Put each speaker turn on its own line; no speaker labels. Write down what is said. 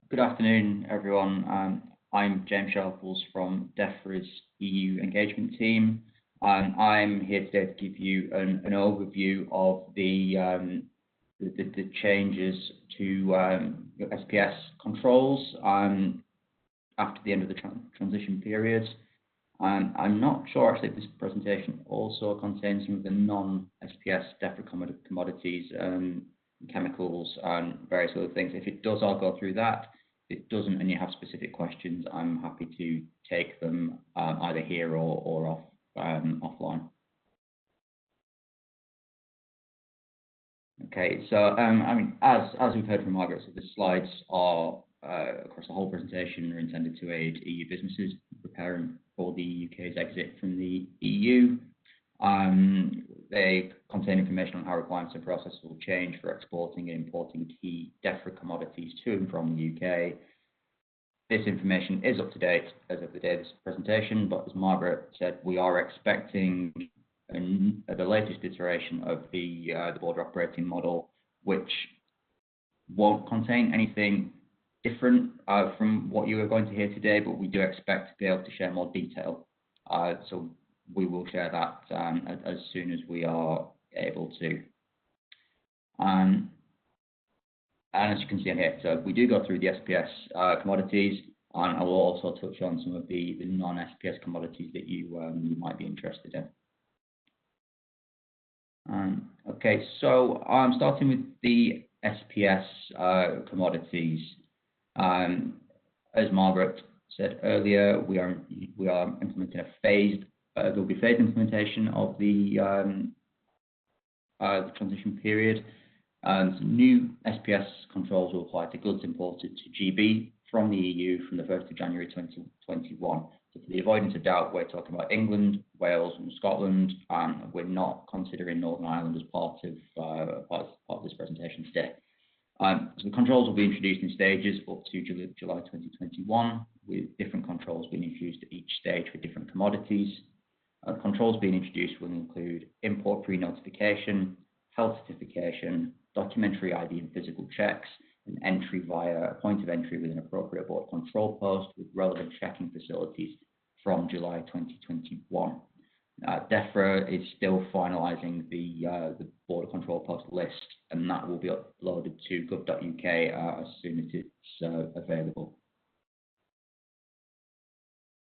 Good afternoon, everyone. I'm James Sharples from DEFRA's EU engagement team. I'm here today to give you an overview of the changes to SPS controls after the end of the transition period. I'm not sure actually if this presentation also contains some of the non-SPS DEFRA commodities, chemicals and various other things. If it does, I'll go through that. If it doesn't and you have specific questions, I'm happy to take them either here or offline. Okay, so I mean, as we've heard from Margaret, so the slides are across the whole presentation are intended to aid EU businesses preparing for the UK's exit from the EU. They contain information on how requirements and processes will change for exporting and importing key DEFRA commodities to and from the UK. This information is up to date as of the day of this presentation, but as Margaret said, we are expecting the latest iteration of the border operating model, which won't contain anything different from what you are going to hear today, but we do expect to be able to share more detail. So we will share that as soon as we are able to. And as you can see in here, so we do go through the SPS commodities, and I will also touch on some of the non-SPS commodities that you might be interested in. Okay, so I'm starting with the SPS commodities. As Margaret said earlier, we are implementing a phased. There will be phased implementation of the transition period. New SPS controls will apply to goods imported to GB from the EU from the 1st of January 2021. So for the avoidance of doubt, we're talking about England, Wales and Scotland, and we're not considering Northern Ireland as part of this presentation today. So the controls will be introduced in stages up to July 2021, with different controls being introduced at each stage for different commodities. Controls being introduced will include import pre-notification, health certification, documentary ID and physical checks, and entry via a point of entry with an appropriate border control post with relevant checking facilities from July 2021. DEFRA is still finalising the border control post list, and that will be uploaded to gov.uk as soon as it's available.